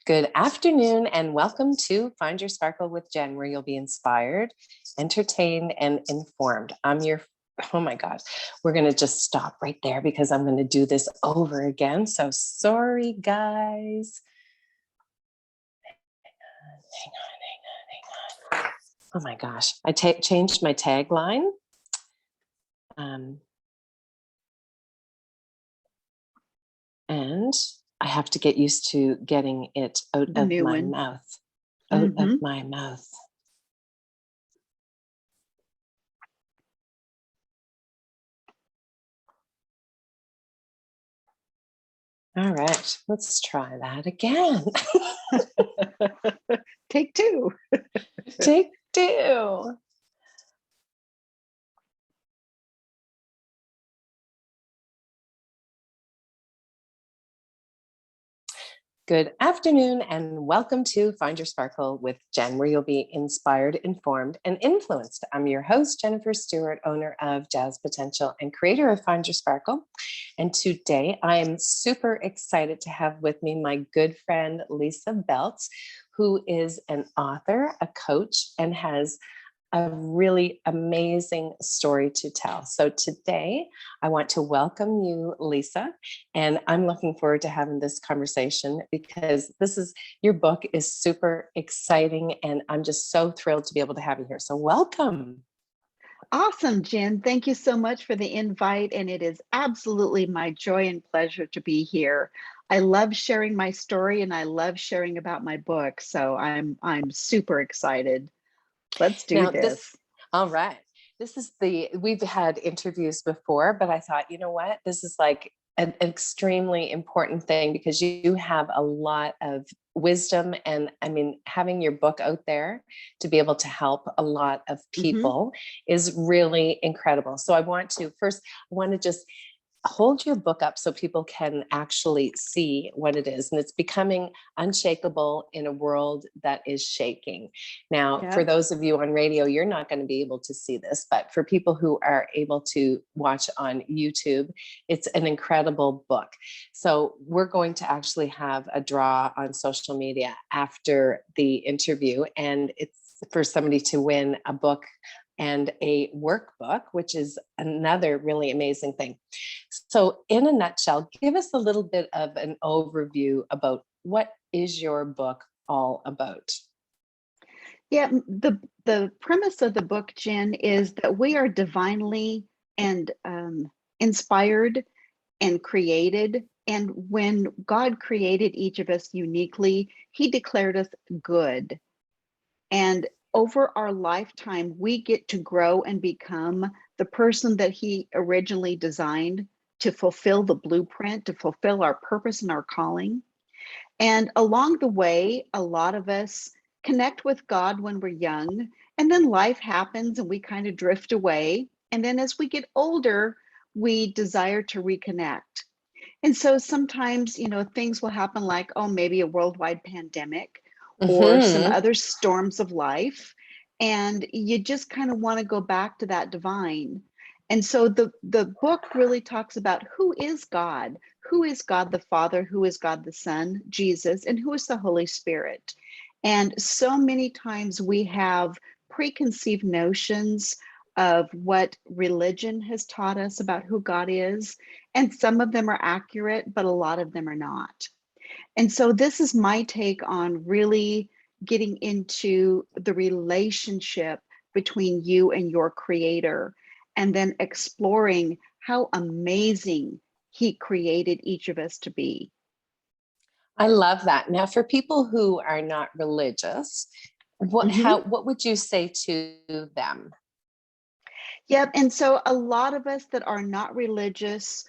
Good afternoon and welcome to Find Your Sparkle with Jen, where you'll be inspired, entertained, and informed. Oh my God, we're going to just stop right there because I'm going to do this over again. So sorry, guys. Hang on. Oh my gosh, I changed my tagline. And I have to get used to getting it out of my mouth. Out of my mouth. All right, let's try that again. Take two. Take two. Good afternoon and welcome to Find Your Sparkle with Jen, where you'll be inspired, informed, and influenced. I'm your host, Jennifer Stewart, owner of Jazz Potential and creator of Find Your Sparkle. And today I am super excited to have with me my good friend, Lysa Beltz, who is an author, a coach, and has a really amazing story to tell. So today I want to welcome you, Lysa, and I'm looking forward to having this conversation because your book is super exciting and I'm just so thrilled to be able to have you here. So welcome. Awesome, Jen. Thank you so much for the invite. And it is absolutely my joy and pleasure to be here. I love sharing my story and I love sharing about my book. So I'm super excited. Let's do this. All right. We've had interviews before, but I thought, you know what? This is like an extremely important thing because you have a lot of wisdom. And I mean, having your book out there to be able to help a lot of people is really incredible. So I want to just hold your book up so people can actually see what it is. And it's becoming unshakable in a world that is shaking. Now, for those of you on radio, you're not going to be able to see this, but for people who are able to watch on YouTube, it's an incredible book. So we're going to actually have a draw on social media after the interview, and it's for somebody to win a book and a workbook, which is another really amazing thing. So in a nutshell, give us a little bit of an overview about what is your book all about? Yeah, the premise of the book, Jen, is that we are divinely and inspired and created. And when God created each of us uniquely, He declared us good. And over our lifetime, we get to grow and become the person that He originally designed to fulfill the blueprint, to fulfill our purpose and our calling. And along the way, a lot of us connect with God when we're young, and then life happens and we kind of drift away. And then as we get older, we desire to reconnect. And so sometimes, things will happen like, maybe a worldwide pandemic or some other storms of life. And you just kind of want to go back to that divine. And so the book really talks about who is God? Who is God the Father? Who is God the Son, Jesus? And who is the Holy Spirit? And so many times we have preconceived notions of what religion has taught us about who God is. And some of them are accurate, but a lot of them are not. And so this is my take on really getting into the relationship between you and your creator, and then exploring how amazing He created each of us to be. I love that. Now, for people who are not religious, what would you say to them? Yep. And so a lot of us that are not religious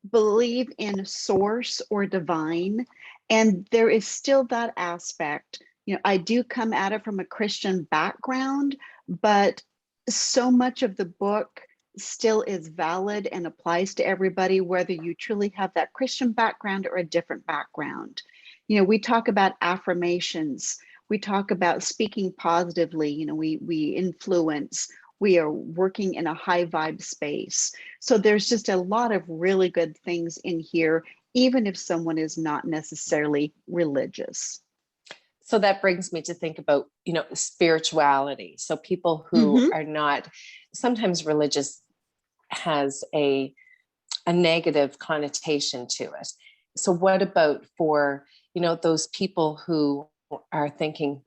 believe in source or divine, and there is still that aspect. I do come at it from a Christian background, but so much of the book still is valid and applies to everybody, whether you truly have that Christian background or a different background. We talk about affirmations. We talk about speaking positively. We influence. We are working in a high vibe space. So there's just a lot of really good things in here, even if someone is not necessarily religious. So that brings me to think about, spirituality. So people who Mm-hmm. are not, sometimes religious has a negative connotation to it. So what about for, those people who are thinking,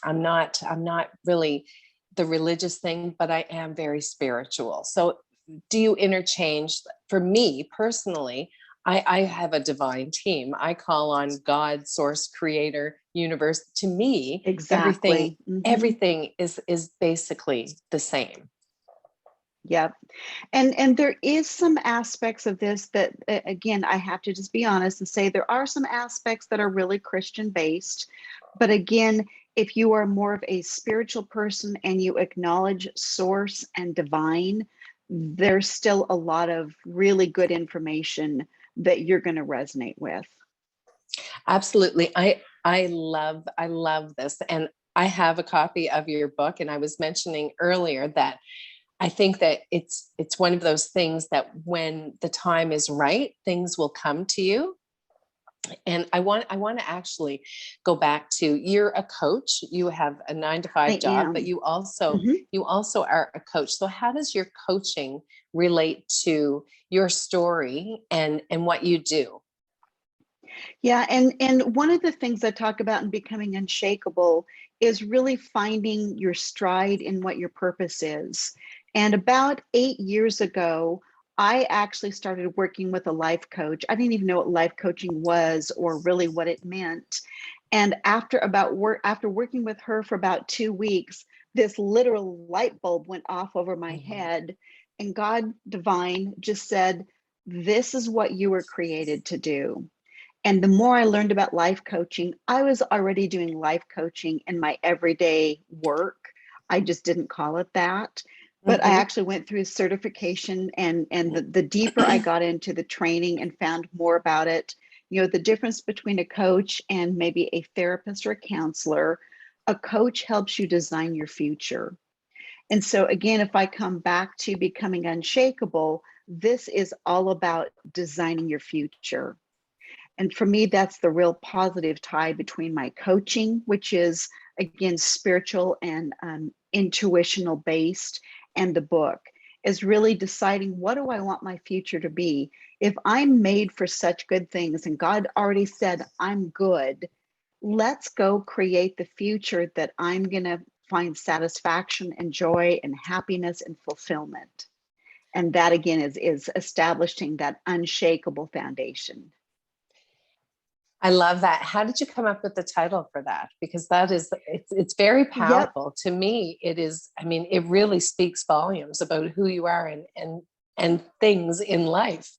I'm not really the religious thing, but I am very spiritual. So do you interchange? For me personally, I have a divine team. I call on God, source, creator, universe. To me, everything Exactly. Mm-hmm. everything is basically the same. Yep. And there is some aspects of this that, again, I have to just be honest and say there are some aspects that are really Christian based. But again, if you are more of a spiritual person and you acknowledge source and divine, there's still a lot of really good information that you're going to resonate with. Absolutely. I love this. And I have a copy of your book. And I was mentioning earlier that I think that it's one of those things that when the time is right, things will come to you. And I want to actually go back to, you're a coach, you have a 9 to 5 I job, but am. you also Mhm. you also are a coach. So how does your coaching relate to your story and what you do? Yeah, and one of the things I talk about in becoming unshakable is really finding your stride in what your purpose is. And about 8 years ago, I actually started working with a life coach. I didn't even know what life coaching was or really what it meant. And after working with her for about 2 weeks, this literal light bulb went off over my Mhm. head, and God divine just said, "This is what you were created to do." And the more I learned about life coaching, I was already doing life coaching in my everyday work. I just didn't call it that. But I Mhm. actually went through certification, and the deeper I got into the training and found more about it, the difference between a coach and maybe a therapist or a counselor, a coach helps you design your future. And so again, if I come back to becoming unshakable, this is all about designing your future. And for me, that's the real positive tie between my coaching, which is, again, spiritual and intuitional based, and the book is really deciding, what do I want my future to be? If I'm made for such good things and God already said I'm good, let's go create the future that I'm going to find satisfaction and joy and happiness and fulfillment. And that, again, is establishing that unshakable foundation. I love that. How did you come up with the title for that? Because it's very Yep. powerful. To me, it is, I mean, it really speaks volumes about who you are and things in life.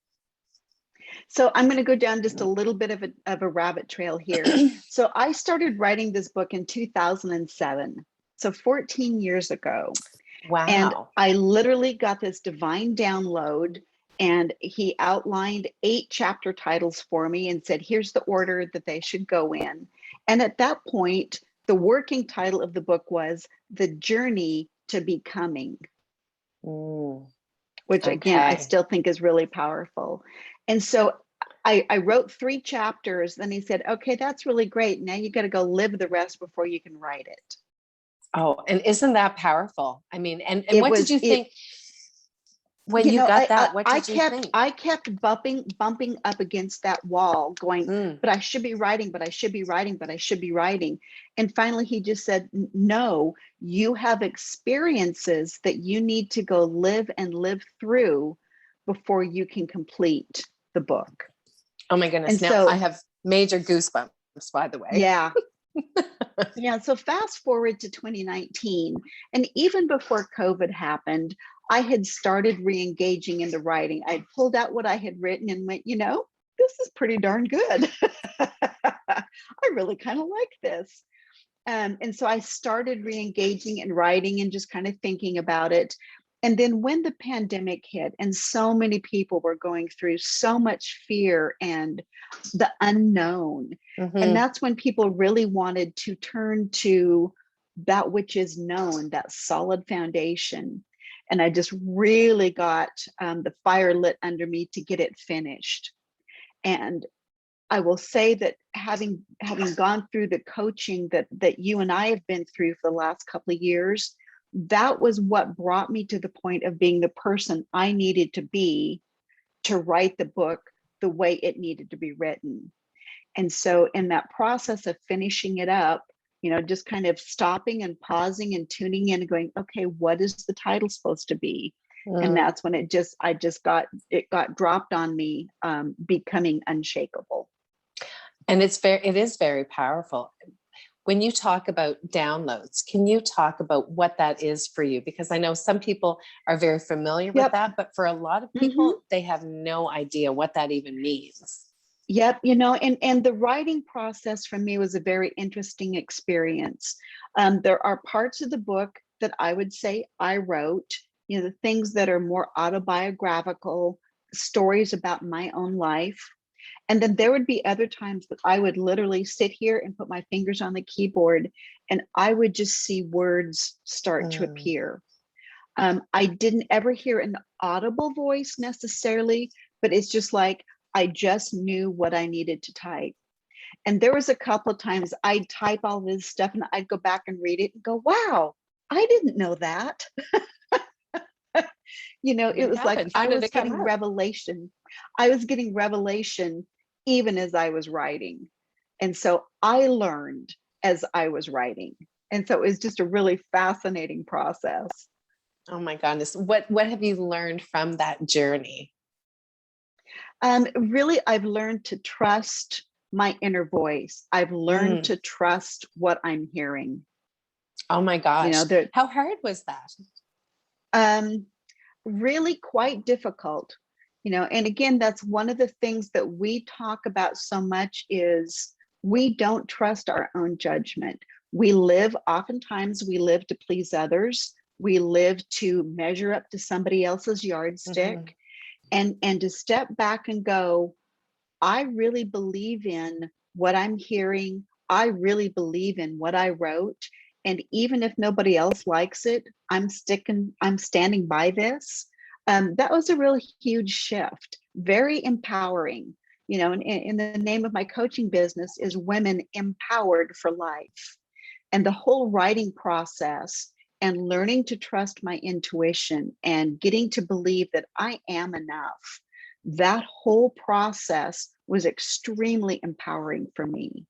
So I'm going to go down just a little bit of a rabbit trail here. So I started writing this book in 2007, so 14 years ago. And Wow. I literally got this divine download, and he outlined 8 chapter titles for me and said, here's the order that they should go in. And at that point, the working title of the book was The Journey to Becoming, Mm, which again, I okay. still think is really powerful. And so I wrote 3 chapters. Then he said, okay, that's really great. Now you got to go live the rest before you can write it. Oh, and isn't that powerful? I mean, and It what did was you it. think when you got I, I that? What I did you kept think? I kept bumping up against that wall, going, Mm, but I should be writing, but I should be writing, but I should be writing. And finally, he just said, no, you have experiences that you need to go live and live through before you can complete the book. oh my And goodness. Now I so, have major goosebumps, by the way. yeah. Yeah, so fast forward to 2019, and even before COVID happened, I had started re-engaging in the writing. I'd pulled out what I had written and went, this is pretty darn good. I really kind of like this. And so I started re-engaging and writing and just kind of thinking about it. And then when the pandemic hit and so many people were going through so much fear and the unknown, and Hmm. that's when people really wanted to turn to that which is known, that solid foundation. And I just really got the fire lit under me to get it finished. And I will say that having gone through the coaching that you and I have been through for the last couple of years, that was what brought me to the point of being the person I needed to be to write the book the way it needed to be written. And so in that process of finishing it up, just kind of stopping and pausing and tuning in and going, okay, what is the title supposed to be? And that's when it got dropped on me, becoming unshakable. And it is very powerful. When you talk about downloads, can you talk about what that is for you? Because I know some people are very familiar with that, but for a lot of people, they have no idea what that even means. Yep. And the writing process for me was a very interesting experience. There are parts of the book that I would say I wrote, the things that are more autobiographical, stories about my own life. And then there would be other times that I would literally sit here and put my fingers on the keyboard and I would just see words start to appear. I didn't ever hear an audible voice necessarily, but it's just like, I just knew what I needed to type. And there was a couple of times I'd type all this stuff and I'd go back and read it and go, wow, I didn't know that. It was like I was getting revelation. I was getting revelation even as I was writing. And so I learned as I was writing. And so it was just a really fascinating process. Oh my goodness. What have you learned from that journey? Really, I've learned to trust my inner voice. I've learned to trust what I'm hearing. Oh my gosh. How hard was that? Really quite difficult. And again, that's one of the things that we talk about so much is we don't trust our own judgment. Oftentimes we live to please others. We live to measure up to somebody else's yardstick. And to step back and go, I really believe in what I'm hearing. I really believe in what I wrote. And even if nobody else likes it, I'm standing by this. That was a really huge shift, very empowering. And the name of my coaching business is Women Empowered for Life. And the whole writing process and learning to trust my intuition and getting to believe that I am enough, that whole process was extremely empowering for me.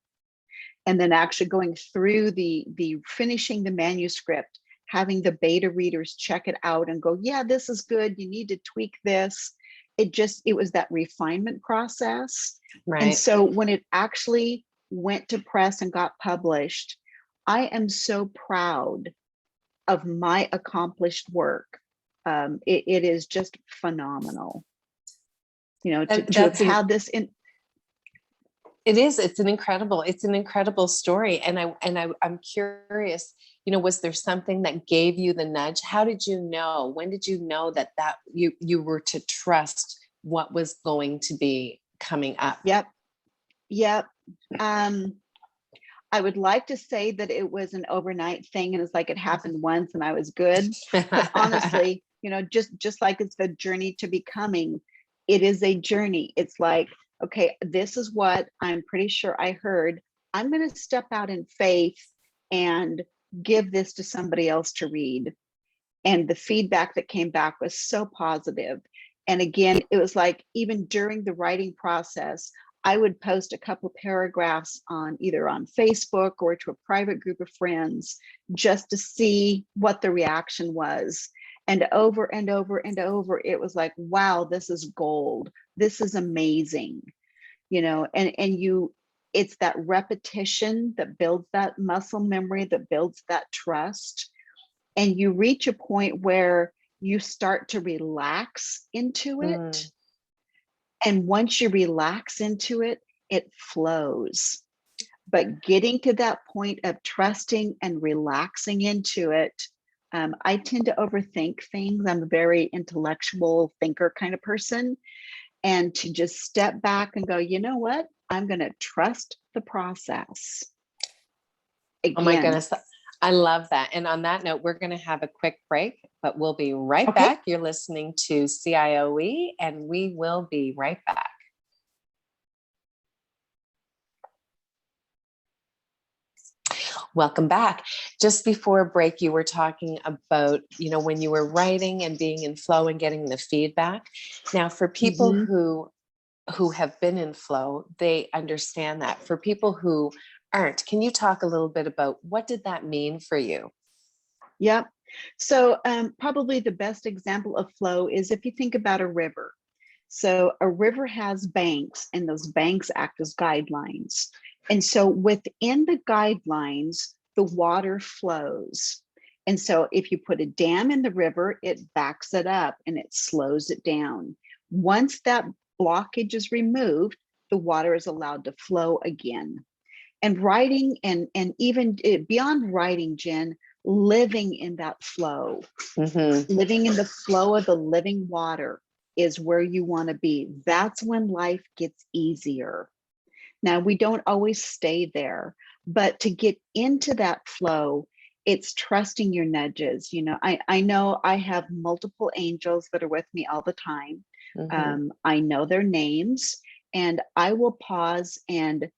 And then actually going through the finishing the manuscript, having the beta readers check it out and go, yeah, this is good. You need to tweak this. It was that refinement process. Right. And so when it actually went to press and got published, I am so proud of my accomplished work. It is just phenomenal. To have this in. It's an incredible story. And I'm curious, was there something that gave you the nudge? How did you know? When did you know that you were to trust what was going to be coming up? Yep. I would like to say that it was an overnight thing and it's like it happened once and I was good. But honestly, just like it's the journey to becoming, it is a journey. It's like, okay, this is what I'm pretty sure I heard. I'm going to step out in faith and give this to somebody else to read. And the feedback that came back was so positive. And again, it was like, even during the writing process, I would post a couple of paragraphs either on Facebook or to a private group of friends just to see what the reaction was. And over and over and over, it was like, wow, this is gold. This is amazing. It's that repetition that builds that muscle memory, that builds that trust. And you reach a point where you start to relax into it. And once you relax into it, it flows. But getting to that point of trusting and relaxing into it, I tend to overthink things. I'm a very intellectual thinker kind of person. And to just step back and go, you know what? I'm going to trust the process. Again. Oh my goodness. I love that. And on that note, we're going to have a quick break, but we'll be right back. You're listening to CIOE, and we will be right back. Welcome back. Just before break, you were talking about, when you were writing and being in flow and getting the feedback. Now, for people Mhm. who have been in flow, they understand that. For people who aren't, can you talk a little bit about what did that mean for you? Yep. So probably the best example of flow is if you think about a river. So a river has banks, and those banks act as guidelines. And so within the guidelines, the water flows. And so if you put a dam in the river, it backs it up and it slows it down. Once that blockage is removed, the water is allowed to flow again. And writing and even beyond writing, Jen, living in that flow, living in the flow of the living water is where you want to be. That's when life gets easier. Now, we don't always stay there, but to get into that flow, it's trusting your nudges. I know I have multiple angels that are with me all the time. I know their names, and I will pause and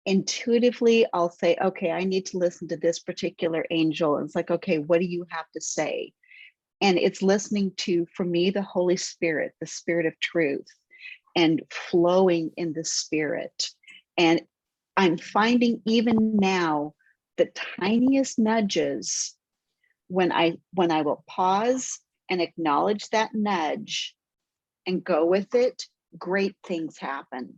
intuitively I'll say, okay, I need to listen to this particular angel. And it's like, okay, what do you have to say? And it's listening to, for me, the Holy Spirit, the Spirit of truth, and flowing in the Spirit. And I'm finding even now the tiniest nudges, when I will pause and acknowledge that nudge and go with it, great things happen.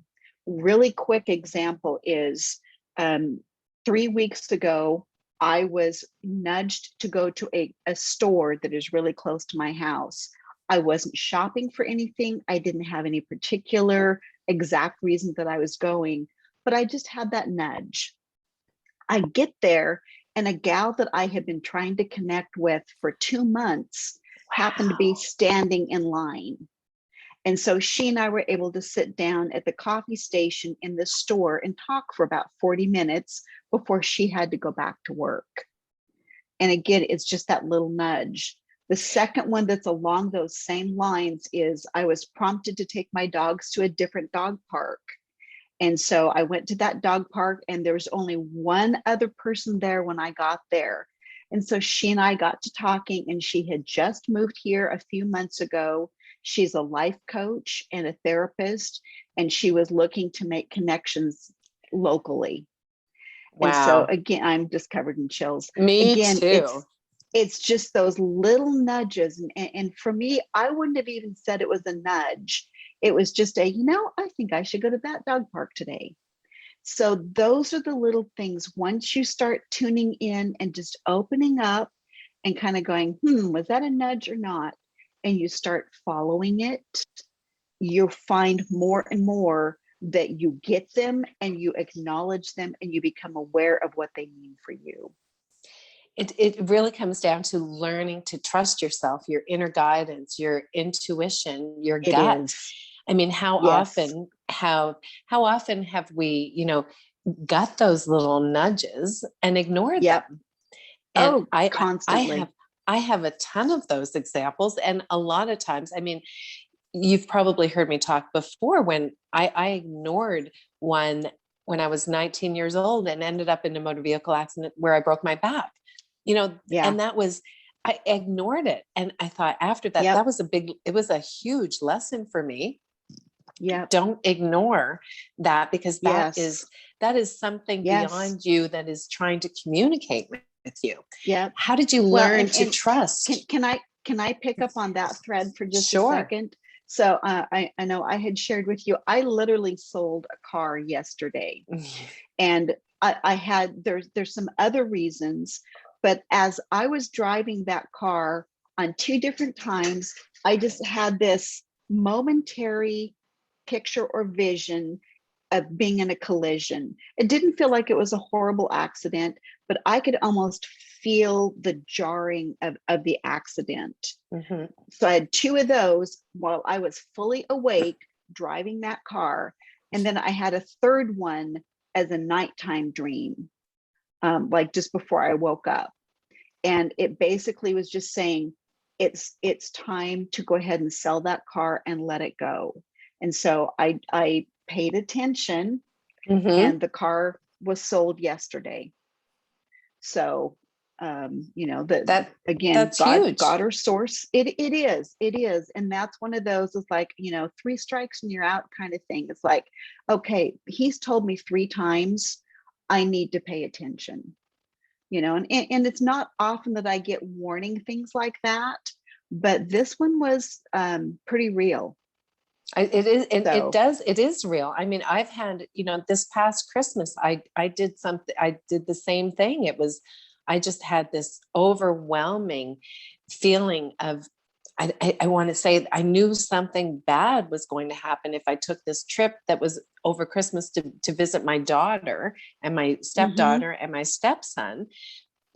Really quick example is 3 weeks ago, I was nudged to go to a store that is really close to my house. I wasn't shopping for anything. I didn't have any particular exact reason that I was going, but I just had that nudge. I get there, and a gal that I had been trying to connect with for 2 months happened to be standing in line. And so she and I were able to sit down at the coffee station in the store and talk for about 40 minutes before she had to go back to work. And again, it's just that little nudge. The second one that's along those same lines is I was prompted to take my dogs to a different dog park. And so I went to that dog park, and there was only one other person there when I got there. And so she and I got to talking, and she had just moved here a few months ago. She's a life coach and a therapist, and she was looking to make connections locally. And so Wow. again, I'm just covered in chills. Me Again, too. it's just those little nudges. And for me, I wouldn't have even said it was a nudge. It was just I think I should go to that dog park today. So those are the little things. Once you start tuning in and just opening up and kind of going, was that a nudge or not? And you start following it, you'll find more and more that you get them and you acknowledge them and you become aware of what they mean for you. It really comes down to learning to trust yourself, your inner guidance, your intuition, your It gut. is. I mean, how Yes. often have we, got those little nudges and ignored Yep. them? And Constantly. I have a ton of those examples. And a lot of times, I mean, you've probably heard me talk before when I ignored one when I was 19 years old and ended up in a motor vehicle accident where I broke my back, Yeah. and I ignored it. And I thought after that, Yep. it was a huge lesson for me. Yep. Don't ignore that, because Yes. that is something Yes. beyond you that is trying to communicate with you. Yep. How did you Well, learn and to and trust? can I pick up on that thread for just a Sure. second? So I know I had shared with you, I literally sold a car yesterday, and I had there's some other reasons, but as I was driving that car on 2 different times, I just had this momentary picture or vision of being in a collision. It didn't feel like it was a horrible accident, but I could almost feel the jarring of the accident. So I had 2 of those while I was fully awake driving that car. And then I had a third one as a nighttime dream, like just before I woke up. And it basically was just saying, it's time to go ahead and sell that car and let it go. And so I paid attention, Mm-hmm. and the car was sold yesterday. So, that again, that's huge. God or source, it is. And that's one of those, is like, 3 strikes and you're out kind of thing. It's like, okay, he's told me 3 times, I need to pay attention, and it's not often that I get warning things like that, but this one was pretty real. It is, and So, it is real. I mean, I've had, this past Christmas, I did something, I did the same thing. I just had this overwhelming feeling of, I want to say, I knew something bad was going to happen if I took this trip that was over Christmas to visit my daughter and my stepdaughter and my stepson.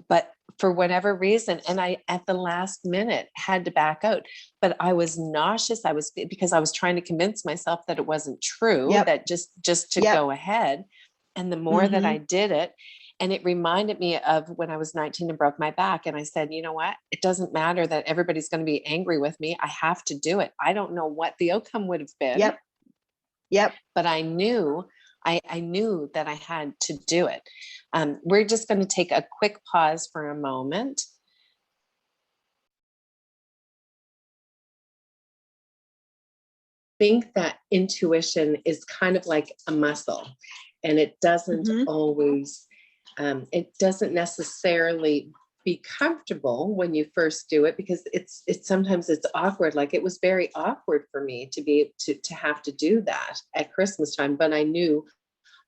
But for whatever reason, and I, at the last minute, had to back out, but I was nauseous. Because I was trying to convince myself that it wasn't true, yep, that just to yep, go ahead. And the more that I did it, and it reminded me of when I was 19 and broke my back. And I said, you know what? It doesn't matter that everybody's going to be angry with me. I have to do it. I don't know what the outcome would have been, yep. but I knew that I had to do it. We're just going to take a quick pause for a moment. I think that intuition is kind of like a muscle, and it doesn't always, it doesn't necessarily be comfortable when you first do it, because it's sometimes it's awkward. Like, it was very awkward for me to have to do that at Christmas time, but I knew,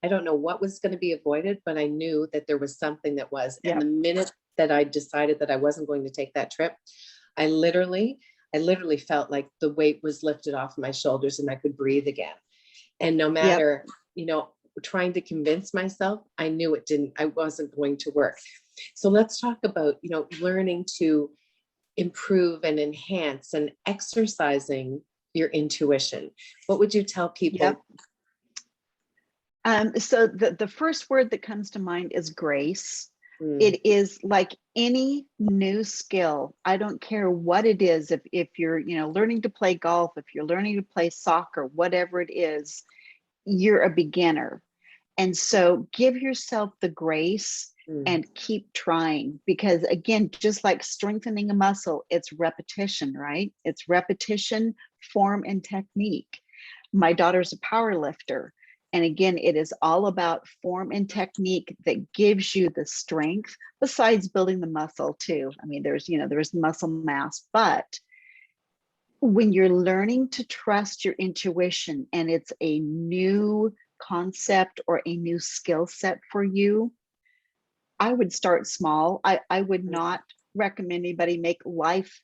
I don't know what was going to be avoided, but I knew that there was something that was. And the minute that I decided that I wasn't going to take that trip, I literally felt like the weight was lifted off my shoulders and I could breathe again. And no matter, trying to convince myself, I knew I wasn't going to work. So let's talk about, learning to improve and enhance and exercising your intuition. What would you tell people? So the first word that comes to mind is grace. It is like any new skill. I don't care what it is. If you're, learning to play golf, if you're learning to play soccer, whatever it is, you're a beginner. And so give yourself the grace and keep trying, because again, just like strengthening a muscle, it's repetition, right? It's repetition, form, and technique. My daughter's a power lifter. And again, it is all about form and technique that gives you the strength, besides building the muscle too. I mean, there's muscle mass, but when you're learning to trust your intuition and it's a new concept or a new skill set for you, I would start small. I would not recommend anybody make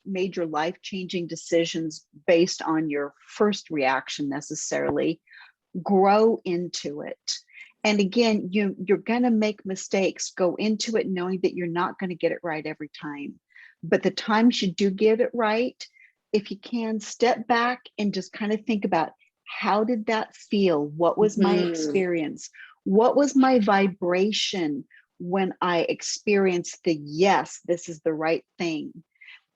major life-changing decisions based on your first reaction necessarily. Grow into it. And again, you're going to make mistakes. Go into it knowing that you're not going to get it right every time. But the times you do get it right, if you can, step back and just kind of think about, how did that feel? What was my experience? What was my vibration when I experienced the yes, this is the right thing?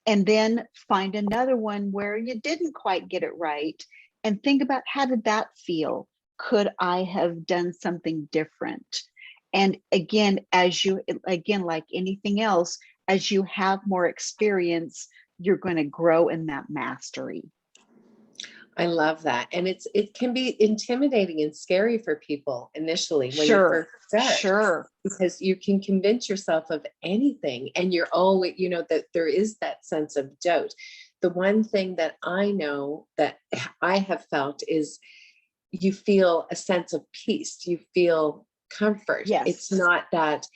And then find another one where you didn't quite get it right and think about, how did that feel? Could I have done something different? And again, like anything else, as you have more experience, you're going to grow in that mastery. I love that. And it can be intimidating and scary for people initially when you first start. Sure. Because you can convince yourself of anything, and you're always, that there is that sense of doubt. The one thing that I know that I have felt is you feel a sense of peace. You feel comfort. Yes. It's not that,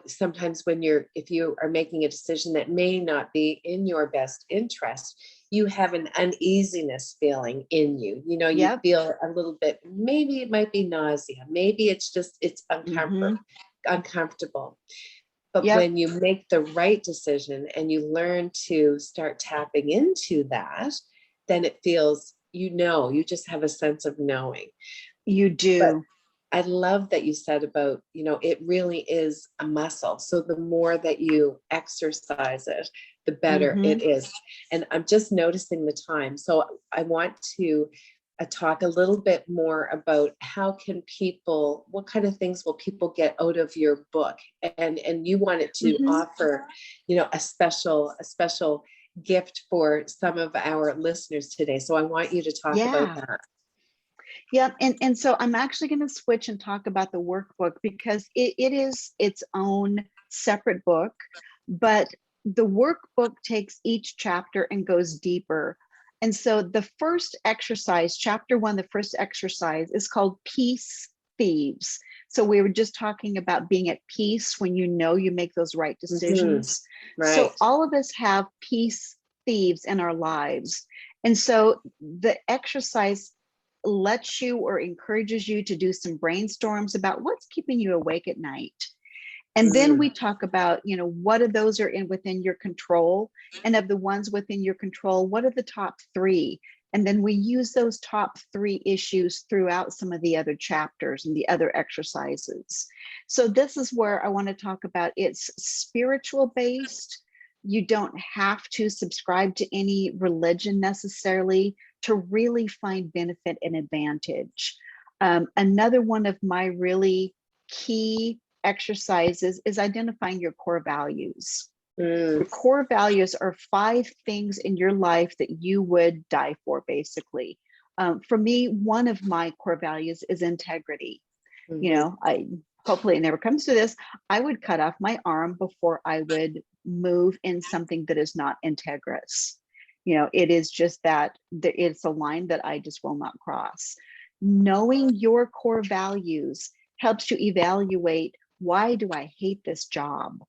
sometimes if you are making a decision that may not be in your best interest, you have an uneasiness feeling in you. You feel a little bit, maybe it might be nausea. Maybe it's uncomfortable. But when you make the right decision and you learn to start tapping into that, then it feels, you just have a sense of knowing. You do. But I love that you said about, it really is a muscle. So the more that you exercise it, the better it is. And I'm just noticing the time. So I want to talk a little bit more about how can people, what kind of things will people get out of your book? And you wanted to offer, a special gift for some of our listeners today. So I want you to talk about that. Yeah, and so I'm actually going to switch and talk about the workbook because it is its own separate book, but the workbook takes each chapter and goes deeper. And so the first exercise, chapter 1, the first exercise is called Peace Thieves. So we were just talking about being at peace when you know you make those right decisions. Right. So all of us have peace thieves in our lives. And so the exercise lets you or encourages you to do some brainstorms about what's keeping you awake at night. And then we talk about, what of those are within your control, and of the ones within your control, what are the top 3? And then we use those top 3 issues throughout some of the other chapters and the other exercises. So this is where I want to talk about, it's spiritual based. You don't have to subscribe to any religion necessarily to really find benefit and advantage. Another one of my really key exercises is identifying your core values. Your core values are 5 things in your life that you would die for, basically. For me, one of my core values is integrity. I hopefully it never comes to this. I would cut off my arm before I would move in something that is not integrous. It is just that it's a line that I just will not cross. Knowing your core values helps you evaluate, why do I hate this job?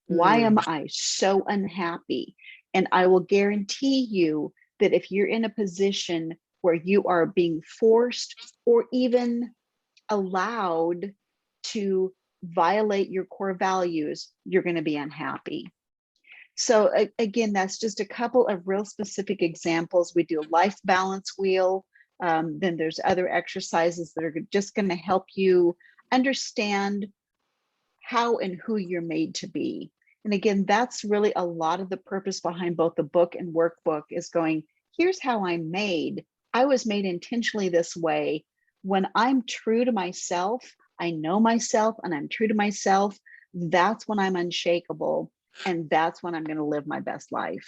Why am I so unhappy? And I will guarantee you that if you're in a position where you are being forced or even allowed to violate your core values, you're going to be unhappy. So again, that's just a couple of real specific examples. We do a life balance wheel. Then there's other exercises that are just going to help you understand how and who you're made to be. And again, that's really a lot of the purpose behind both the book and workbook, is going, here's how I'm made. I was made intentionally this way. When I'm true to myself, I know myself and I'm true to myself, that's when I'm unshakable. And that's when I'm going to live my best life.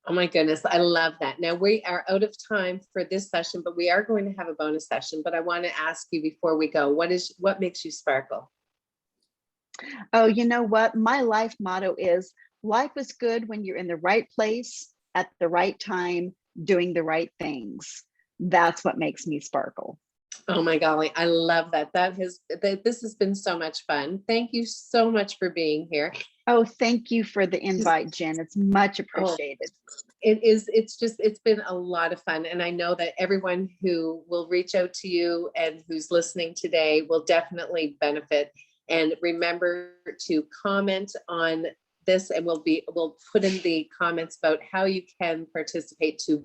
Oh my goodness, I love that. Now we are out of time for this session, but we are going to have a bonus session. But I want to ask you before we go, what makes you sparkle? Oh, you know what? My life motto is, life is good when you're in the right place at the right time, doing the right things. That's what makes me sparkle. Oh my golly, I love that. This has been so much fun. Thank you so much for being here. Oh, thank you for the invite, Jen. It's much appreciated. It's been a lot of fun. And I know that everyone who will reach out to you and who's listening today will definitely benefit. And remember to comment on this, and we'll put in the comments about how you can participate to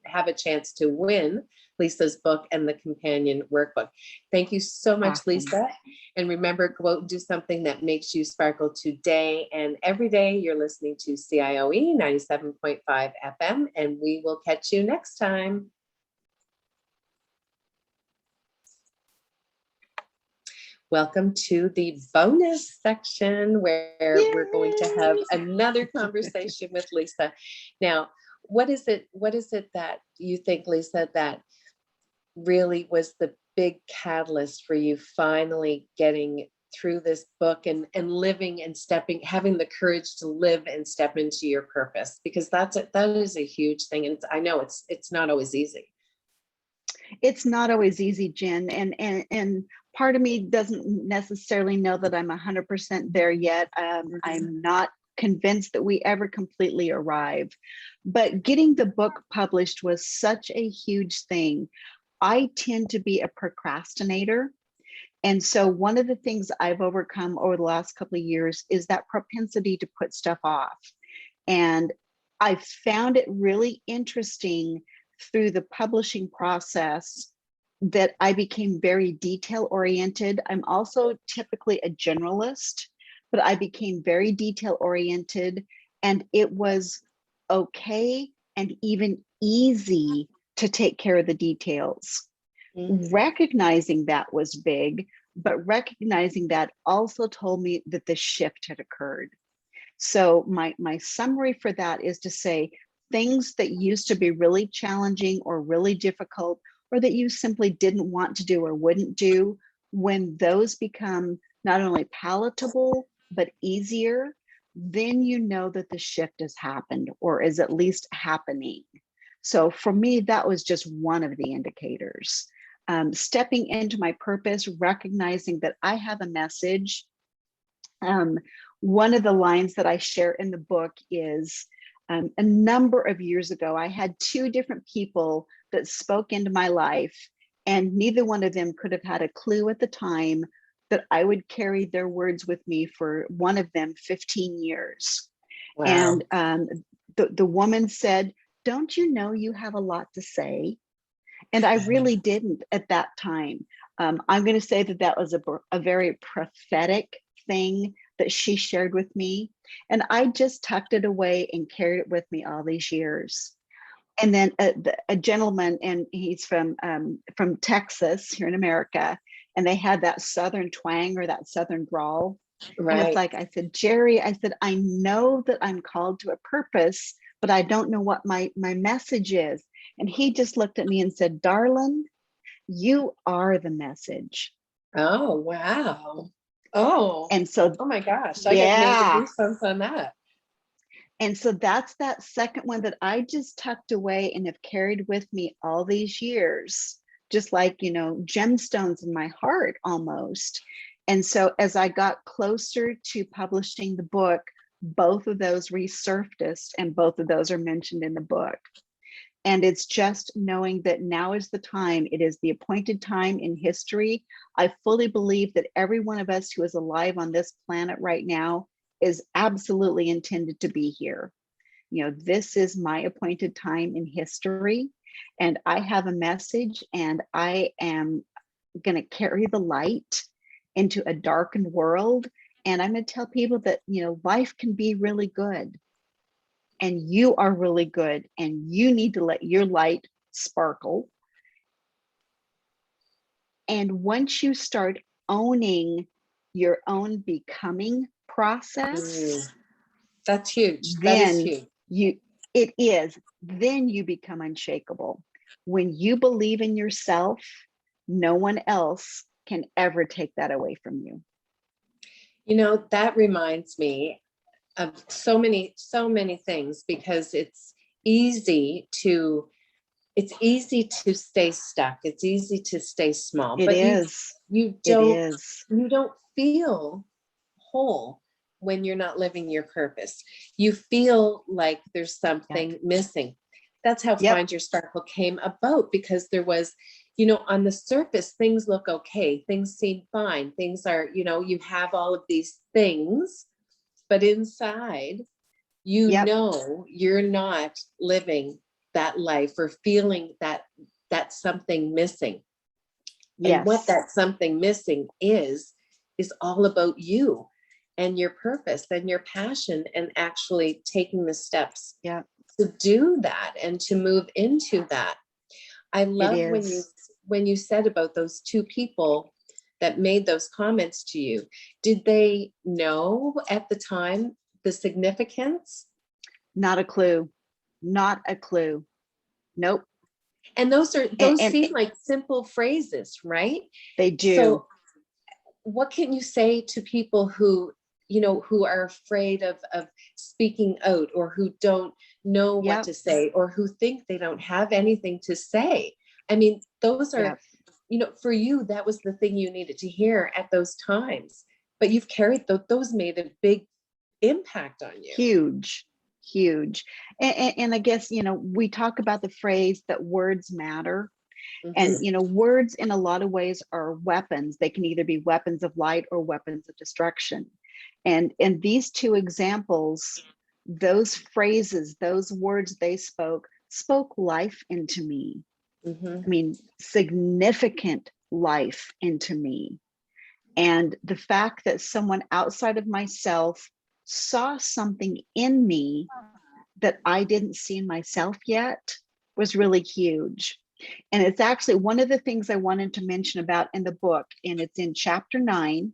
have a chance to win Lysa's book and the companion workbook. Thank you so much, awesome. Lysa. And remember, go out and do something that makes you sparkle today and every day. You're listening to CIOE 97.5 FM, and we will catch you next time. Welcome to the bonus section where Yay! We're going to have another conversation with Lysa. Now, what is it that you think, Lysa, that really was the big catalyst for you finally getting through this book and living and having the courage to live and step into your purpose? Because that is a huge thing. And I know it's not always easy. It's not always easy, Jen. And part of me doesn't necessarily know that I'm 100% there yet. I'm not convinced that we ever completely arrive. But getting the book published was such a huge thing. I tend to be a procrastinator. And so one of the things I've overcome over the last couple of years is that propensity to put stuff off. And I found it really interesting through the publishing process that I became very detail oriented. I'm also typically a generalist, but I became very detail oriented, and it was okay and even easy to take care of the details. Mhm. Recognizing that was big, but recognizing that also told me that the shift had occurred. So my summary for that is to say things that used to be really challenging or really difficult, or that you simply didn't want to do or wouldn't do, when those become not only palatable, but easier, then you know that the shift has happened or is at least happening. So for me, that was just one of the indicators. Stepping into my purpose, recognizing that I have a message. One of the lines that I share in the book is a number of years ago, I had two different people that spoke into my life, and neither one of them could have had a clue at the time that I would carry their words with me for one of them 15 years. Wow. And the woman said, "Don't you know you have a lot to say?" And I really didn't at that time. I'm going to say that that was a very prophetic thing that she shared with me. And I just tucked it away and carried it with me all these years. And then a gentleman, and he's from Texas here in America, and they had that Southern twang or that Southern drawl. And it's Right. like, I said, "Jerry," I said, "I know that I'm called to a purpose, but I don't know what my message is." And he just looked at me and said, "Darling, you are the message." Oh, wow. Oh, And so, oh my gosh. I got maybe yeah. goosebumps on that. And so that's that second one that I just tucked away and have carried with me all these years, just like, gemstones in my heart almost. And so as I got closer to publishing the book, both of those resurfaced, and both of those are mentioned in the book. And it's just knowing that now is the time. It is the appointed time in history. I fully believe that every one of us who is alive on this planet right now is absolutely intended to be here. This is my appointed time in history, and I have a message, and I am going to carry the light into a darkened world. And I'm going to tell people that, life can be really good, and you are really good, and you need to let your light sparkle. And once you start owning your own becoming process, That's huge. That is then huge. then you become unshakable. When you believe in yourself, no one else can ever take that away from you. That reminds me of so many things, because it's easy to stay stuck. It's easy to stay small, It but is. you It don't is. you don't feel whole when you're not living your purpose. You feel like there's something missing. That's how Yep. Find Your Sparkle came about, because there was, on the surface, things look okay. Things seem fine. Things are, you have all of these things, but inside, Yep. you're not living that life, or feeling that something missing. And what Yes. that something missing is all about you and your purpose and your passion, and actually taking the steps Yeah. to do that and to move into that. I It love is. when you said about those two people that made those comments to you. Did they know at the time the significance? Not a clue. Not a clue. Nope. And those And seem like simple phrases, right? they do. So what can you say to people who are afraid of speaking out, or who don't know what to say, or who think they don't have anything to say? I mean, those are, for you, that was the thing you needed to hear at those times, but you've carried those made a big impact on you. Huge. And I guess, we talk about the phrase that words matter. And, words in a lot of ways are weapons. They can either be weapons of light or weapons of destruction. And in these two examples, those phrases, those words they spoke life into me. I mean, significant life into me. And the fact that someone outside of myself saw something in me that I didn't see in myself yet, was really huge. And it's actually one of the things I wanted to mention about in the book, and it's in chapter 9,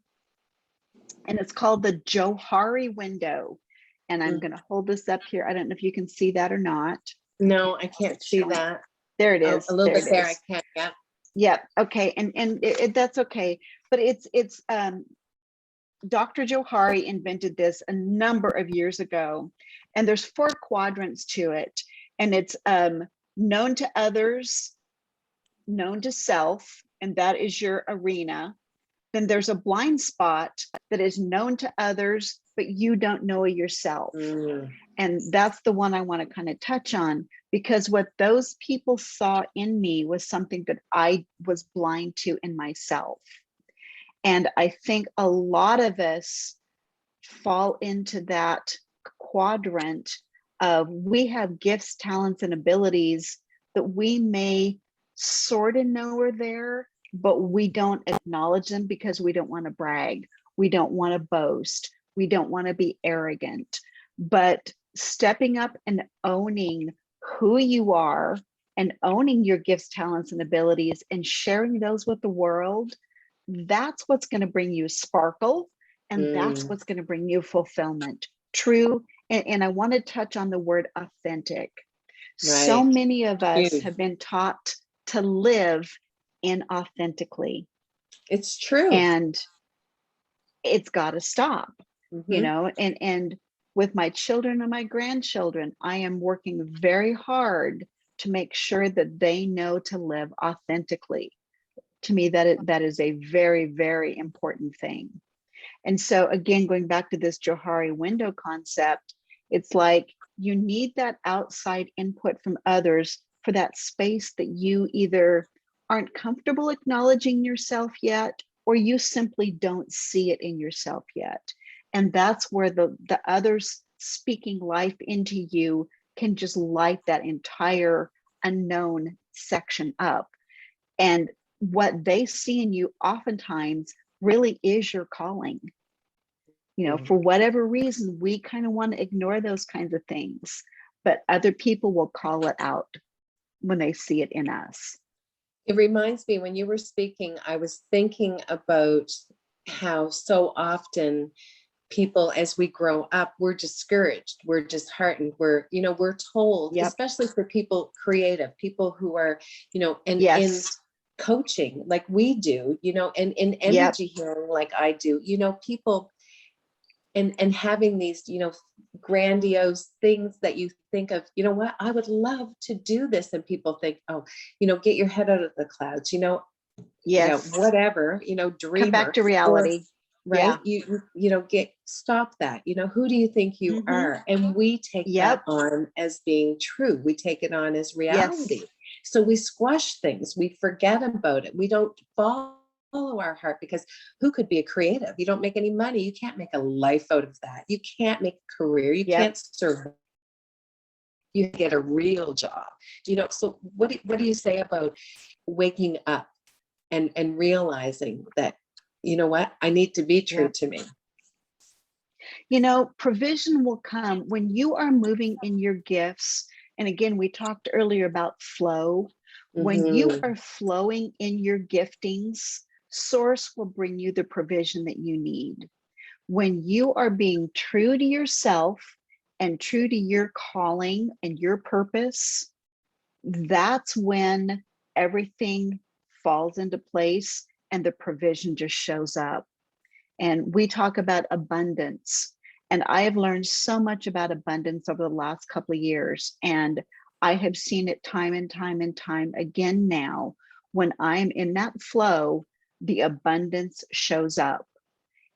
and it's called the Johari Window. And I'm going to hold this up here. I don't know if you can see that or not. No, I can't see that. There it Oh, is. a little There bit it there. is. I can't. Yeah. Yeah. Okay. And that's okay. But it's Dr. Johari invented this a number of years ago, and there's 4 quadrants to it, and it's known to others, known to self, and that is your arena. Then there's a blind spot that is known to others, but you don't know yourself. And that's the one I want to kind of touch on, because what those people saw in me was something that I was blind to in myself. And I think a lot of us fall into that quadrant of we have gifts, talents, and abilities that we may sort of know are there, but we don't acknowledge them because we don't want to brag. We don't want to boast. We don't want to be arrogant. But stepping up and owning who you are and owning your gifts, talents, and abilities and sharing those with the world, that's what's going to bring you sparkle, and that's what's going to bring you fulfillment. True. And I want to touch on the word authentic. So Right. many of us have been taught to live inauthentically. It's true. And it's got to stop, you know, and with my children and my grandchildren, I am working very hard to make sure that they know to live authentically. To me, that is a very, very important thing. And so again, going back to this Johari window concept, it's like you need that outside input from others for that space that you either aren't comfortable acknowledging yourself yet, or you simply don't see it in yourself yet. And that's where the others speaking life into you can just light that entire unknown section up. And what they see in you oftentimes really is your calling. You know, for whatever reason, we kind of want to ignore those kinds of things, but other people will call it out when they see it in us. It reminds me, when you were speaking, I was thinking about how so often people, as we grow up, we're discouraged, we're disheartened, we're told, especially for people creative, people who are, in coaching like we do, and in energy healing like I do, people and having these, grandiose things that you think of, what, I would love to do this. And people think, oh, get your head out of the clouds, whatever, dreamer. Come back to reality. Right. Stop that. Who do you think you are? And we take that on as being true. We take it on as reality. So we squash things. We forget about it. We don't follow our heart, because who could be a creative? You don't make any money. You can't make a life out of that. You can't make a career. You can't survive. You get a real job. So what do you say about waking up and realizing that, you know what, I need to be true to me? Provision will come when you are moving in your gifts. And again, we talked earlier about flow. When you are flowing in your giftings, source will bring you the provision that you need. When you are being true to yourself and true to your calling and your purpose, that's when everything falls into place and the provision just shows up. And we talk about abundance. And I have learned so much about abundance over the last couple of years. And I have seen it time and time and time again now. When I'm in that flow, the abundance shows up.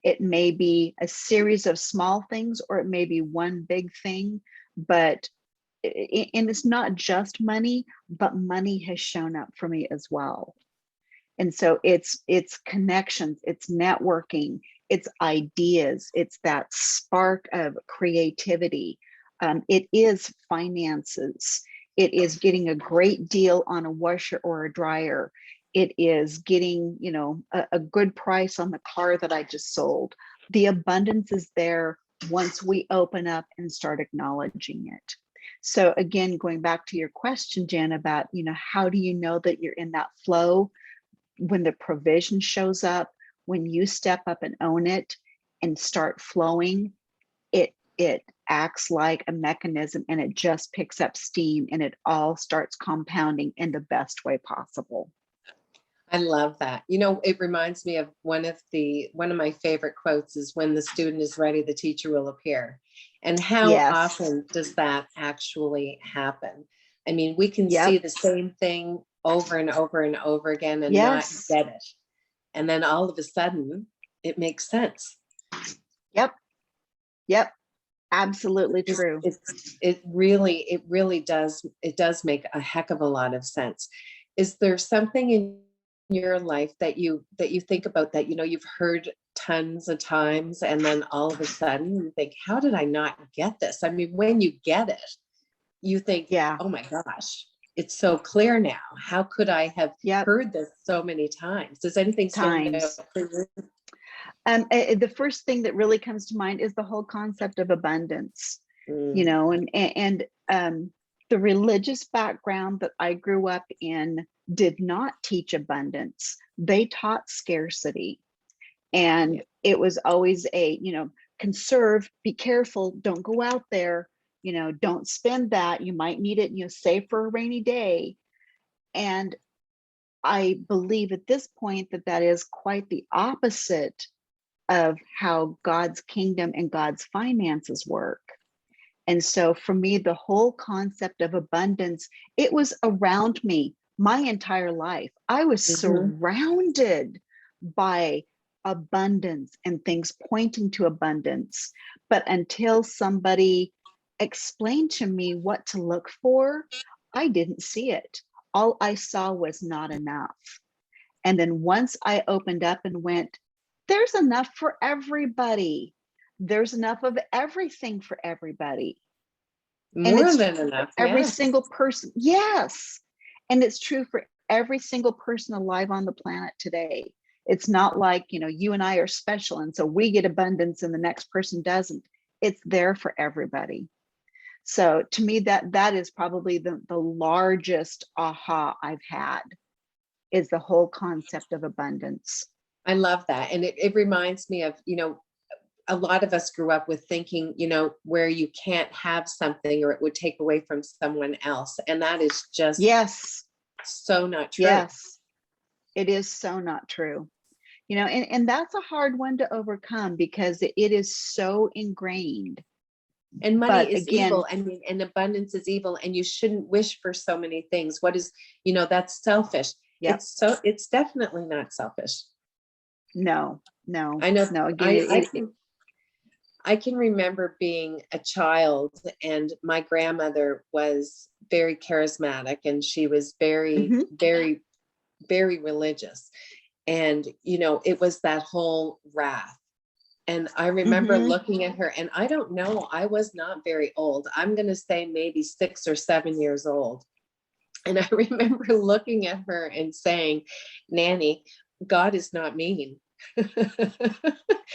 It may be a series of small things, or it may be one big thing, and it's not just money, but money has shown up for me as well. And so it's connections, it's networking, it's ideas, it's that spark of creativity. It is finances. It is getting a great deal on a washer or a dryer. It is getting, a good price on the car that I just sold. The abundance is there once we open up and start acknowledging it. So again, going back to your question, Jen, about, how do you know that you're in that flow? When the provision shows up, when you step up and own it and start flowing, it acts like a mechanism, and it just picks up steam, and it all starts compounding in the best way possible. I love that. It reminds me of one of my favorite quotes is, when the student is ready, the teacher will appear. And how Yes. often does that actually happen? I mean, we can Yep. see the same thing over and over and over again and Yes. not get it. And then all of a sudden it makes sense. Yep. Absolutely true. It really does make a heck of a lot of sense. Is there something in your life that you think about that, you've heard tons of times, and then all of a sudden you think, how did I not get this? I mean, when you get it, you think, Yeah. oh my gosh, it's so clear now. How could I have heard this so many times? Does anything stand out for you? The first thing that really comes to mind is the whole concept of abundance. And the religious background that I grew up in did not teach abundance. They taught scarcity. And it was always conserve, be careful, don't go out there, don't spend that, you might need it, save for a rainy day. And I believe at this point that is quite the opposite of how God's kingdom and God's finances work. And so for me, the whole concept of abundance, it was around me my entire life. I was surrounded by abundance and things pointing to abundance. But until somebody explained to me what to look for, I didn't see it. All I saw was not enough. And then once I opened up and went, there's enough for everybody. There's enough of everything for everybody. More than enough. Every single person. Yes. And it's true for every single person alive on the planet today. It's not like, you and I are special, and so we get abundance and the next person doesn't. It's there for everybody. So to me, that is probably the largest aha I've had, is the whole concept of abundance. I love that. And it reminds me of, a lot of us grew up with thinking, where you can't have something or it would take away from someone else. And that is just so not true. Yes, it is so not true. And that's a hard one to overcome, because it is so ingrained. And money is evil. I mean, and abundance is evil, and you shouldn't wish for so many things. What is, that's selfish. Yep. It's definitely not selfish. No. I know. No, again, I can remember being a child, and my grandmother was very charismatic, and she was very, very, very religious. And, it was that whole wrath. And I remember looking at her, and I don't know, I was not very old. I'm going to say maybe 6 or 7 years old. And I remember looking at her and saying, Nanny, God is not mean.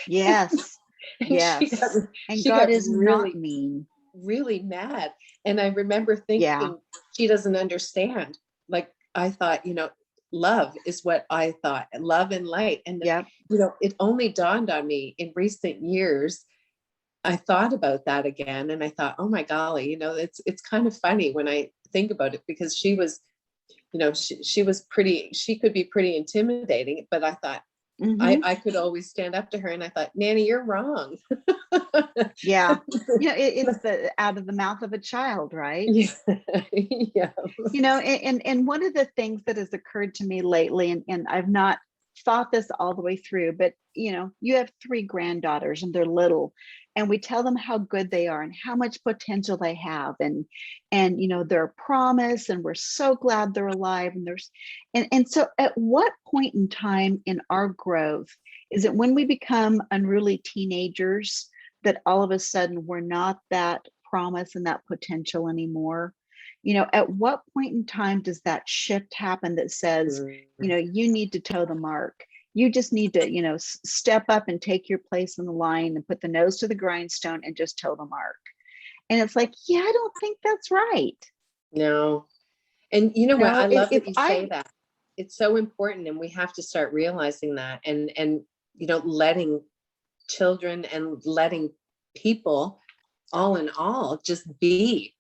Yes. Yes. And God is really, not mean. Really mad. And I remember thinking, she doesn't understand. Like, I thought, love is what I thought, love and light. And, it only dawned on me in recent years. I thought about that again, and I thought, oh my golly, it's kind of funny when I think about it, because she was, she was she could be pretty intimidating, but I thought, I could always stand up to her, and I thought, Nanny, you're wrong. Yeah. It's out of the mouth of a child, right? Yeah. And one of the things that has occurred to me lately, and I've not thought this all the way through, but you have 3 granddaughters, and they're little, and we tell them how good they are and how much potential they have, and they're a promise, and we're so glad they're alive, and so at what point in time in our growth is it when we become unruly teenagers that all of a sudden we're not that promise and that potential anymore? At what point in time does that shift happen that says, you need to toe the mark? You just need to, step up and take your place in the line and put the nose to the grindstone and just toe the mark. And it's like, yeah, I don't think that's right. No. And you know what? I love If that you say I, that. It's so important, and we have to start realizing that, and letting children and letting people, all in all, just be,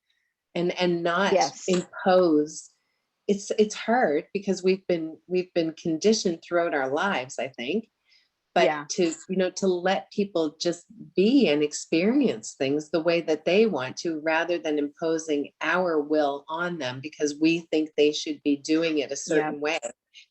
and not yes, impose. It's hard because we've been conditioned throughout our lives, I think, but yeah, to let people just be and experience things the way that they want to, rather than imposing our will on them because we think they should be doing it a yeah, certain way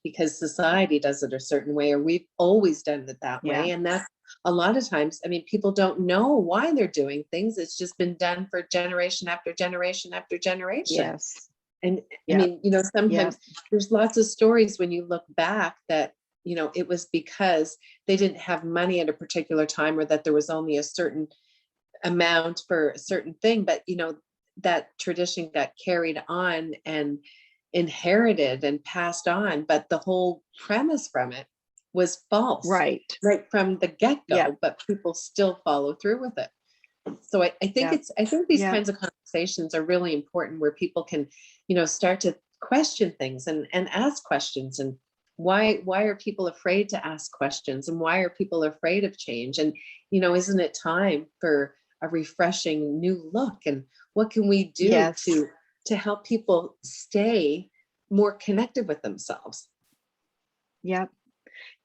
because society does it a certain way, or we've always done it that yeah, way. And that's a lot of times, I mean, people don't know why they're doing things. It's just been done for generation after generation after generation. yes, And I yeah, mean, yeah, sometimes there's lots of stories when you look back that, it was because they didn't have money at a particular time, or that there was only a certain amount for a certain thing. But, that tradition got carried on and inherited and passed on. But the whole premise from it was false right. right from the Yeah, get-go, but people still follow through with it. So yeah, I think these yeah, kinds of conversations are really important, where people can, start to question things and ask questions. And why are people afraid to ask questions, and why are people afraid of change? And, isn't it time for a refreshing new look? And what can we do yes. to help people stay more connected with themselves? Yeah.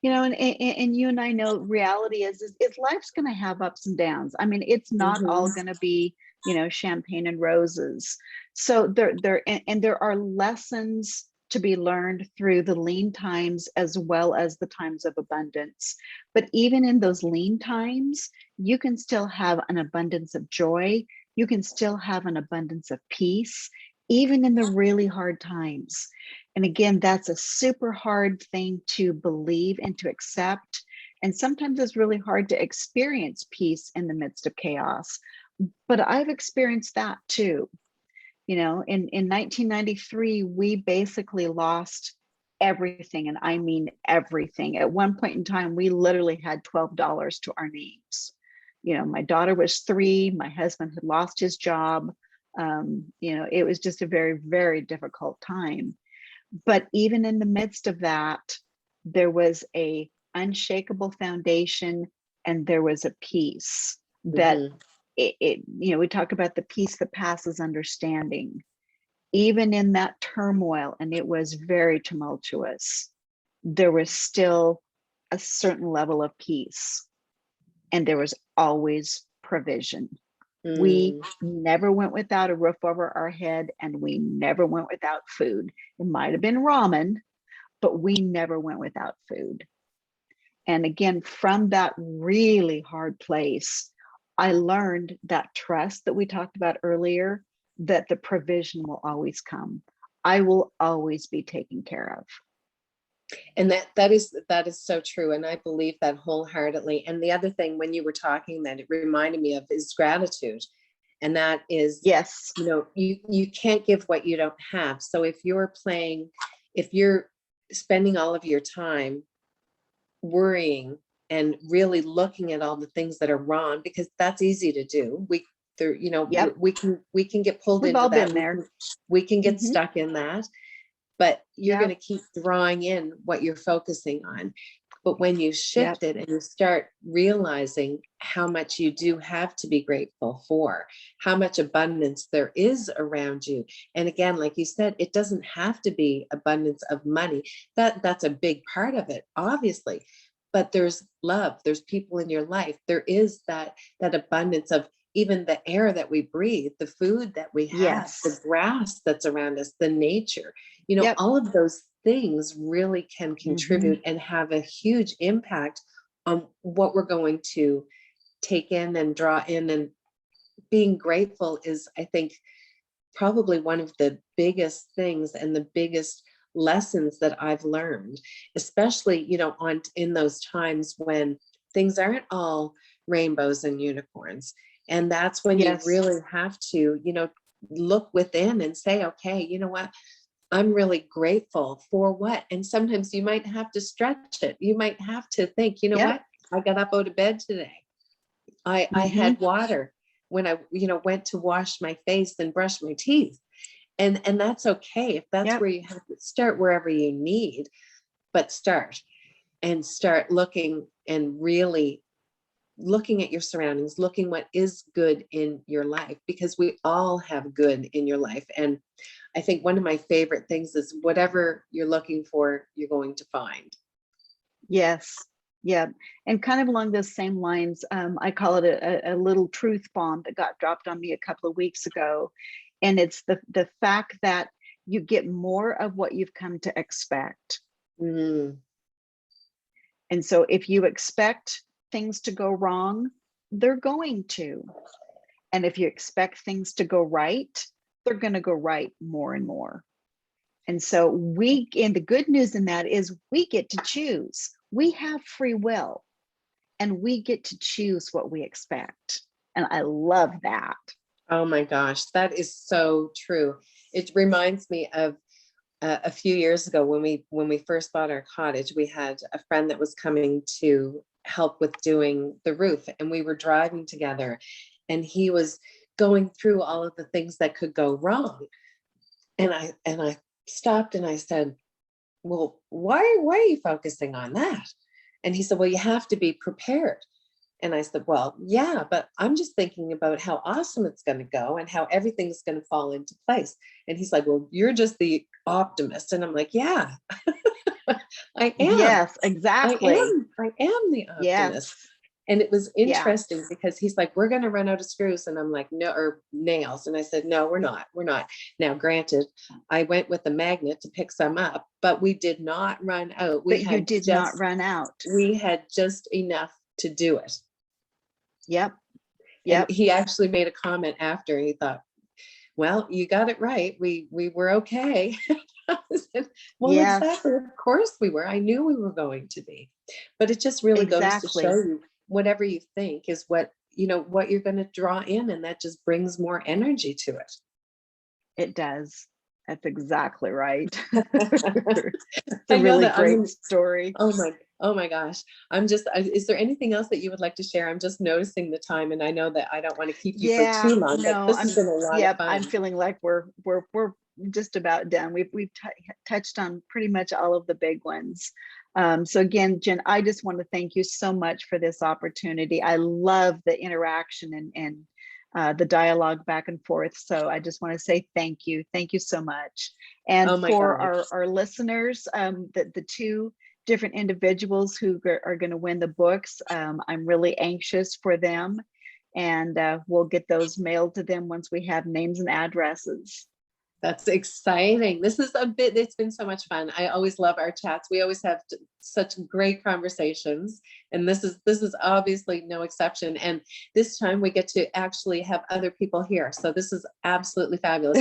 And you and I know reality is life's going to have ups and downs. I mean, it's not all Mhm. going to be, champagne and roses. So and there are lessons to be learned through the lean times as well as the times of abundance. But even in those lean times, you can still have an abundance of joy. You can still have an abundance of peace, even in the really hard times. And again, that's a super hard thing to believe and to accept. And sometimes it's really hard to experience peace in the midst of chaos. But I've experienced that too. In 1993, we basically lost everything. And I mean everything. At one point in time, we literally had $12 to our names. My daughter was 3, my husband had lost his job. It was just a very, very difficult time. But even in the midst of that, there was a unshakable foundation, and there was a peace that Mhm. we talk about the peace that passes understanding. Even in that turmoil, and it was very tumultuous, there was still a certain level of peace, and there was always provision. We Mm. never went without a roof over our head, and we never went without food. It might have been ramen, but we never went without food. And again, from that really hard place, I learned that trust that we talked about earlier, that the provision will always come. I will always be taken care of. And that is so true. And I believe that wholeheartedly. And the other thing, when you were talking, that it reminded me of, is gratitude. And that is, Yes. you can't give what you don't have. So if you're spending all of your time worrying and really looking at all the things that are wrong, because that's easy to do. Yep. We can get pulled We've into all that. been We there. can, we can get Hmm. stuck in that, but you're going Yep. to keep drawing in what you're focusing on. But when you Yep. shift it and you start realizing how much you do have to be grateful for, how much abundance there is around you. And again, like you said, it doesn't have to be abundance of money. That's a big part of it, obviously. But there's love, there's people in your life. There is that abundance of even the air that we breathe, the food that we have, the Yes. grass that's around us, the nature, Yep. all of those things really can Hmm. contribute and have a huge impact on what we're going to take in and draw in. And being grateful is, I think, probably one of the biggest things and the biggest lessons that I've learned, especially, on in those times when things aren't all rainbows and unicorns. And that's when you Yes. really have to, look within and say, okay, you know what? I'm really grateful for what? And sometimes you might have to stretch it. You might have to think, you know Yep. what? I got up out of bed today. I Hmm. had water when I, went to wash my face and brush my teeth. And that's okay. If that's Yep. where you have to start, wherever you need, but start looking and really looking at your surroundings, looking what is good in your life, because we all have good in your life. And I think one of my favorite things is whatever you're looking for, you're going to find. Yes. Yeah. And kind of along those same lines, I call it a little truth bomb that got dropped on me a couple of weeks ago. And it's the fact that you get more of what you've come to expect. Mm. And so if you expect things to go wrong, they're going to. And if you expect things to go right, they're going to go right more and more. And so and the good news in that is we get to choose. We have free will, and we get to choose what we expect. And I love that. Oh my gosh, that is so true. It reminds me of a few years ago when we first bought our cottage. We had a friend that was coming to help with doing the roof, and we were driving together, and he was going through all of the things that could go wrong. And I stopped and I said, well, why are you focusing on that? And he said, well, you have to be prepared. And I said, well, yeah, but I'm just thinking about how awesome it's going to go and how everything's going to fall into place. And he's like, well, you're just the optimist. And I'm like, yeah, I am. Yes, exactly. I am the optimist. Yes. And it was interesting because he's like, we're going to run out of screws. And I'm like, no, or nails. And I said, no, we're not. Now, granted, I went with the magnet to pick some up, but we did not run out. You did not run out. We had just enough to do it. Yep. And he actually made a comment after. He thought, well, you got it right. We were okay. I said, well, yes. Exactly. Of course we were. I knew we were going to be. But it just really goes to show you whatever you think is what you're going to draw in, and that just brings more energy to it. It does. That's exactly right. It's a really great story. Oh my gosh. Is there anything else that you would like to share? I'm just noticing the time, and I know that I don't want to keep you for too long. No, this has been a lot of fun. I'm feeling like we're just about done. We've touched on pretty much all of the big ones. So again, Jen, I just want to thank you so much for this opportunity. I love the interaction and the dialogue back and forth. So I just want to say thank you. Thank you so much. And for our listeners, the two different individuals who are going to win the books, I'm really anxious for them. And we'll get those mailed to them once we have names and addresses. That's exciting. It's been so much fun. I always love our chats. We always have such great conversations, and this is obviously no exception. And this time we get to actually have other people here. So this is absolutely fabulous.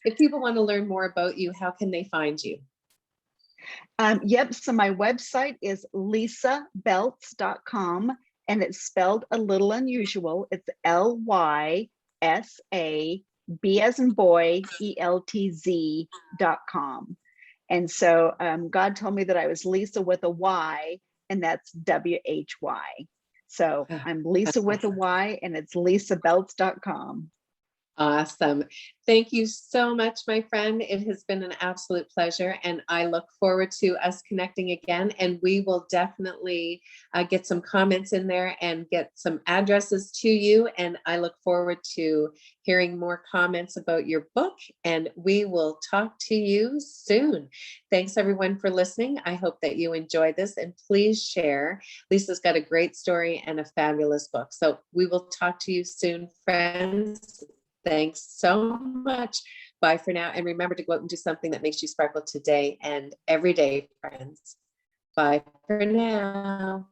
If people want to learn more about you, how can they find you? So my website is lysabeltz.com, and it's spelled a little unusual. It's LYSA B as in boy, ELTZ.com. And so God told me that I was Lysa with a Y, and that's WHY. So I'm Lysa with a Y, and it's lysabeltz.com. Awesome. Thank you so much, my friend. It has been an absolute pleasure, and I look forward to us connecting again. And we will definitely get some comments in there and get some addresses to you. And I look forward to hearing more comments about your book, and we will talk to you soon. Thanks everyone for listening. I hope that you enjoyed this, and please share. Lysa's got a great story and a fabulous book. So we will talk to you soon, friends. Thanks so much. Bye for now. And remember to go out and do something that makes you sparkle today and every day, friends. Bye for now.